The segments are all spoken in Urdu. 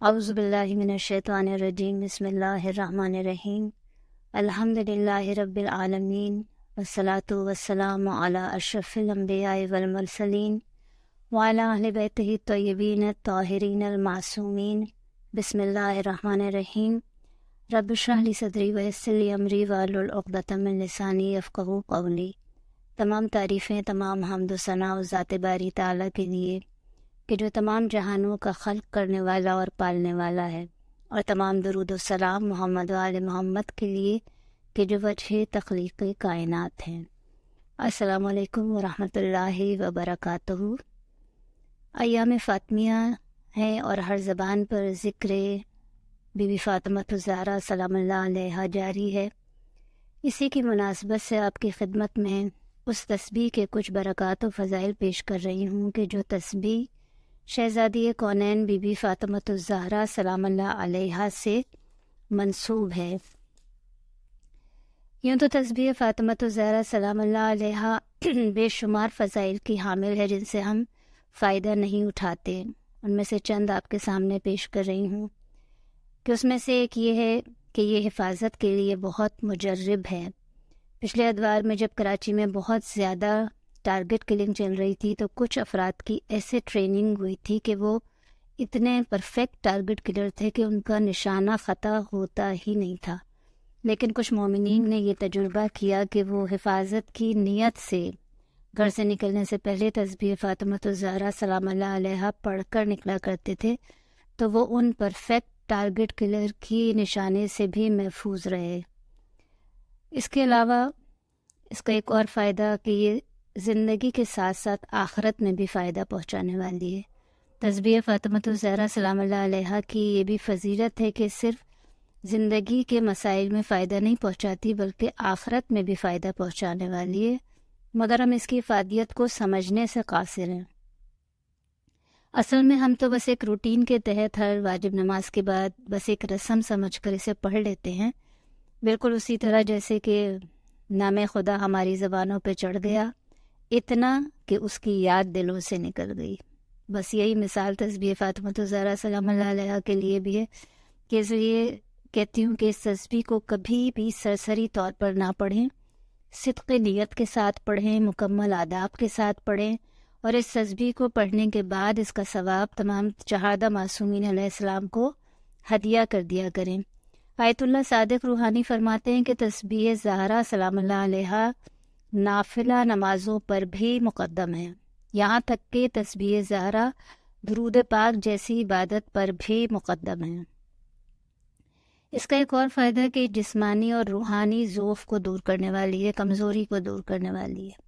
اعوذ باللہ من الشیطان الرجیم بسم اللہ الرحمن الرحیم الحمدللہ رب العالمین والصلاة والسلام علی اشرف الانبیاء والمرسلین وعلی اہل بیتہ الطیبین الطاہرین المعصومین بسم اللہ الرحمن الرحیم رب اشرح لی صدری ویسر لی امری واحلل عقدۃ من لسانی یفقہوا قولی۔ تمام تعریفیں، تمام حمد و ثنا و ذات باری تعالیٰ کے لیے کہ جو تمام جہانوں کا خلق کرنے والا اور پالنے والا ہے، اور تمام درود و سلام محمد و آل محمد کے لیے کہ جو وجہ تخلیق کائنات ہیں۔ السلام علیکم ورحمۃ اللہ وبرکاتہ۔ ایام فاطمیہ ہیں اور ہر زبان پر ذکر بی بی فاطمہ الزہرا سلام اللہ علیہا جاری ہے۔ اسی کی مناسبت سے آپ کی خدمت میں اس تسبیح کے کچھ برکات و فضائل پیش کر رہی ہوں کہ جو تسبیح شہزادی کونین بی بی فاطمہ الزہرا سلام اللہ علیہا سے منسوب ہے۔ یوں تو تسبیح فاطمہ الزہرا سلام اللہ علیہا بے شمار فضائل کی حامل ہے جن سے ہم فائدہ نہیں اٹھاتے۔ ان میں سے چند آپ کے سامنے پیش کر رہی ہوں کہ اس میں سے ایک یہ ہے کہ یہ حفاظت کے لیے بہت مجرب ہے۔ پچھلے ادوار میں جب کراچی میں بہت زیادہ ٹارگٹ کلنگ چل رہی تھی تو کچھ افراد کی ایسے ٹریننگ ہوئی تھی کہ وہ اتنے پرفیکٹ ٹارگٹ کلر تھے کہ ان کا نشانہ خطا ہوتا ہی نہیں تھا، لیکن کچھ مومنین نے یہ تجربہ کیا کہ وہ حفاظت کی نیت سے گھر سے نکلنے سے پہلے تسبیح فاطمہ الزہرا سلام اللہ علیہا پڑھ کر نکلا کرتے تھے، تو وہ ان پرفیکٹ ٹارگٹ کلر کی نشانے سے بھی محفوظ رہے۔ اس کے علاوہ اس کا ایک اور فائدہ کہ یہ زندگی کے ساتھ ساتھ آخرت میں بھی فائدہ پہنچانے والی ہے۔ تسبیح فاطمہ الزہرا سلام اللہ علیہا کی یہ بھی فضیلت ہے کہ صرف زندگی کے مسائل میں فائدہ نہیں پہنچاتی بلکہ آخرت میں بھی فائدہ پہنچانے والی ہے، مگر ہم اس کی افادیت کو سمجھنے سے قاصر ہیں۔ اصل میں ہم تو بس ایک روٹین کے تحت ہر واجب نماز کے بعد بس ایک رسم سمجھ کر اسے پڑھ لیتے ہیں، بالکل اسی طرح جیسے کہ نام خدا ہماری زبانوں پہ چڑھ گیا، اتنا کہ اس کی یاد دلوں سے نکل گئی۔ بس یہی مثال تسبیح فاطمہ الزہرا سلام اللہ علیہا کے لیے بھی ہے کہ اس لیے کہتی ہوں کہ اس تسبیح کو کبھی بھی سرسری طور پر نہ پڑھیں، صدق نیت کے ساتھ پڑھیں، مکمل آداب کے ساتھ پڑھیں، اور اس تسبیح کو پڑھنے کے بعد اس کا ثواب تمام شہداء معصومین علیہ السلام کو ہدیہ کر دیا کریں۔ آیت اللہ صادق روحانی فرماتے ہیں کہ تسبیح زہرا سلام اللہ علیہا نافلہ نمازوں پر بھی مقدم ہے، یہاں تک کہ تسبیح زہرا درود پاک جیسی عبادت پر بھی مقدم ہے۔ اس کا ایک اور فائدہ کہ جسمانی اور روحانی ضعف کو دور کرنے والی ہے، کمزوری کو دور کرنے والی ہے۔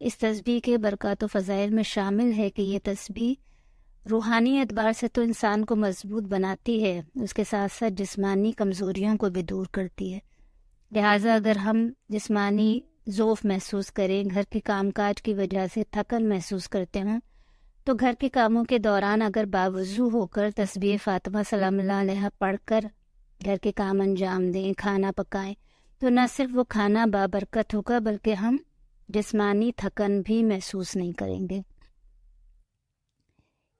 اس تسبیح کے برکات و فضائل میں شامل ہے کہ یہ تسبیح روحانی اعتبار سے تو انسان کو مضبوط بناتی ہے، اس کے ساتھ ساتھ جسمانی کمزوریوں کو بھی دور کرتی ہے۔ لہٰذا اگر ہم جسمانی ضعف محسوس کریں، گھر کے کام کاج کی وجہ سے تھکن محسوس کرتے ہوں، تو گھر کے کاموں کے دوران اگر باوضو ہو کر تسبیح فاطمہ سلام اللہ علیہا پڑھ کر گھر کے کام انجام دیں، کھانا پکائیں، تو نہ صرف وہ کھانا بابرکت ہوگا بلکہ ہم جسمانی تھکن بھی محسوس نہیں کریں گے۔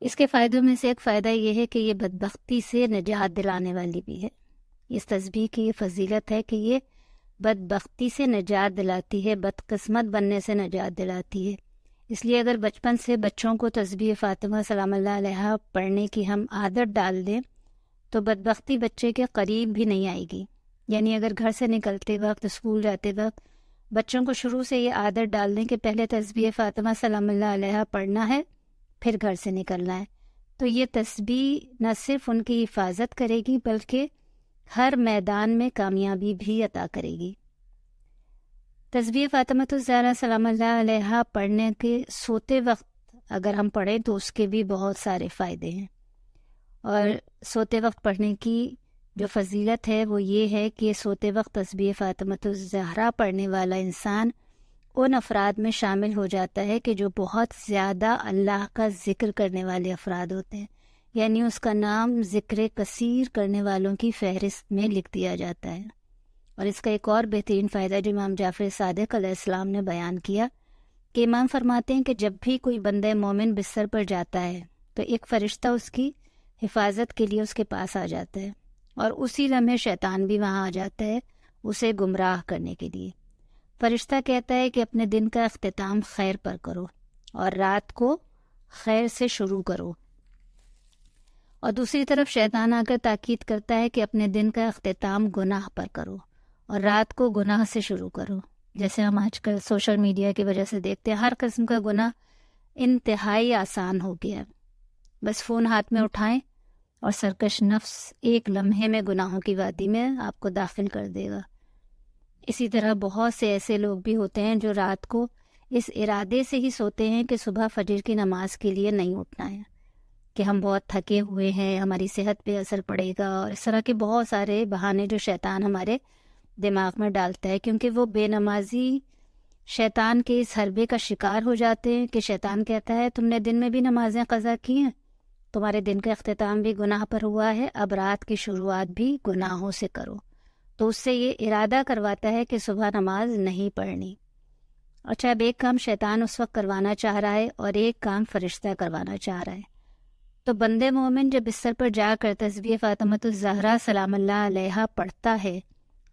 اس کے فائدوں میں سے ایک فائدہ یہ ہے کہ یہ بدبختی سے نجات دلانے والی بھی ہے۔ اس تسبیح کی یہ فضیلت ہے کہ یہ بدبختی سے نجات دلاتی ہے، بدقسمت بننے سے نجات دلاتی ہے۔ اس لیے اگر بچپن سے بچوں کو تسبیح فاطمہ سلام اللہ علیہا پڑھنے کی ہم عادت ڈال دیں تو بدبختی بچے کے قریب بھی نہیں آئے گی۔ یعنی اگر گھر سے نکلتے وقت، اسکول جاتے وقت بچوں کو شروع سے یہ عادت ڈال دیں کہ پہلے تسبیح فاطمہ سلام اللہ علیہا پڑھنا ہے پھر گھر سے نکلنا ہے، تو یہ تسبیح نہ صرف ان کی حفاظت کرے گی بلکہ ہر میدان میں کامیابی بھی عطا کرے گی۔ تسبیح فاطمہ الزہرا سلام اللہ علیہا پڑھنے کے سوتے وقت اگر ہم پڑھیں تو اس کے بھی بہت سارے فائدے ہیں، اور سوتے وقت پڑھنے کی جو فضیلت ہے وہ یہ ہے کہ سوتے وقت تسبیح فاطمہ الزہرا پڑھنے والا انسان ان افراد میں شامل ہو جاتا ہے کہ جو بہت زیادہ اللہ کا ذکر کرنے والے افراد ہوتے ہیں، یعنی اس کا نام ذکر کثیر کرنے والوں کی فہرست میں لکھ دیا جاتا ہے۔ اور اس کا ایک اور بہترین فائدہ جو امام جعفر صادق علیہ السلام نے بیان کیا کہ امام فرماتے ہیں کہ جب بھی کوئی بندہ مومن بستر پر جاتا ہے تو ایک فرشتہ اس کی حفاظت کے لیے اس کے پاس آ جاتا ہے، اور اسی لمحے شیطان بھی وہاں آ جاتا ہے اسے گمراہ کرنے کے لیے۔ فرشتہ کہتا ہے کہ اپنے دن کا اختتام خیر پر کرو اور رات کو خیر سے شروع کرو، اور دوسری طرف شیطان آ کر تاکید کرتا ہے کہ اپنے دن کا اختتام گناہ پر کرو اور رات کو گناہ سے شروع کرو۔ جیسے ہم آج کل سوشل میڈیا کی وجہ سے دیکھتے ہیں، ہر قسم کا گناہ انتہائی آسان ہو گیا ہے۔ بس فون ہاتھ میں اٹھائیں اور سرکش نفس ایک لمحے میں گناہوں کی وادی میں آپ کو داخل کر دے گا۔ اسی طرح بہت سے ایسے لوگ بھی ہوتے ہیں جو رات کو اس ارادے سے ہی سوتے ہیں کہ صبح فجر کی نماز کے لیے نہیں اٹھنا ہے، کہ ہم بہت تھکے ہوئے ہیں، ہماری صحت پہ اثر پڑے گا، اور اس طرح کے بہت سارے بہانے جو شیطان ہمارے دماغ میں ڈالتا ہے، کیونکہ وہ بے نمازی شیطان کے اس حربے کا شکار ہو جاتے ہیں کہ شیطان کہتا ہے تم نے دن میں بھی نمازیں قضا کی ہیں، تمہارے دن کا اختتام بھی گناہ پر ہوا ہے، اب رات کی شروعات بھی گناہوں سے کرو۔ تو اس سے یہ ارادہ کرواتا ہے کہ صبح نماز نہیں پڑھنی۔ اچھا، اب ایک کام شیطان اس وقت کروانا چاہ رہا ہے اور ایک کام فرشتہ کروانا چاہ رہا ہے۔ تو بندے مومن جب بستر پر جا کر تسبیح فاطمۃ الزہرا سلام اللہ علیہا پڑھتا ہے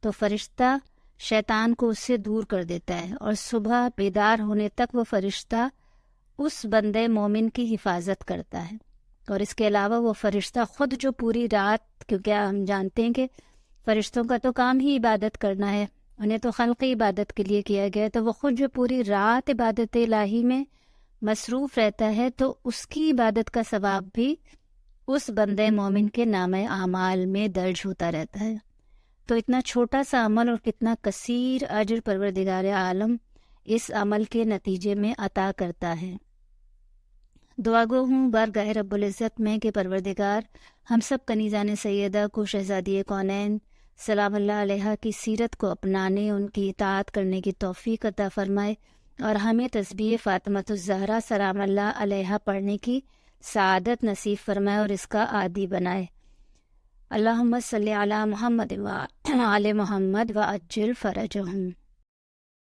تو فرشتہ شیطان کو اس سے دور کر دیتا ہے، اور صبح بیدار ہونے تک وہ فرشتہ اس بندے مومن کی حفاظت کرتا ہے۔ اور اس کے علاوہ وہ فرشتہ خود جو پوری رات، کیونکہ ہم جانتے ہیں کہ فرشتوں کا تو کام ہی عبادت کرنا ہے، انہیں تو خلقی عبادت کے لیے کیا گیا ہے، تو وہ خود جو پوری رات عبادت الہی میں مصروف رہتا ہے تو اس کی عبادت کا ثواب بھی اس بندے مومن کے نامہ اعمال میں درج ہوتا رہتا ہے۔ تو اتنا چھوٹا سا عمل اور کتنا کثیر اجر پروردگار عالم اس عمل کے نتیجے میں عطا کرتا ہے۔ دعا گو ہوں بارگاہ رب العزت میں کہ پروردگار ہم سب کنیزان سیدہ کو شہزادی کونین سلام اللہ علیہا کی سیرت کو اپنانے، ان کی اطاعت کرنے کی توفیق عطا فرمائے، اور ہمیں تسبیح فاطمۃ الزہرا سلام اللہ علیہا پڑھنے کی سعادت نصیب فرمائے اور اس کا عادی بنائے۔ اللہم صلی علی محمد و آل محمد وعجل فرجہم۔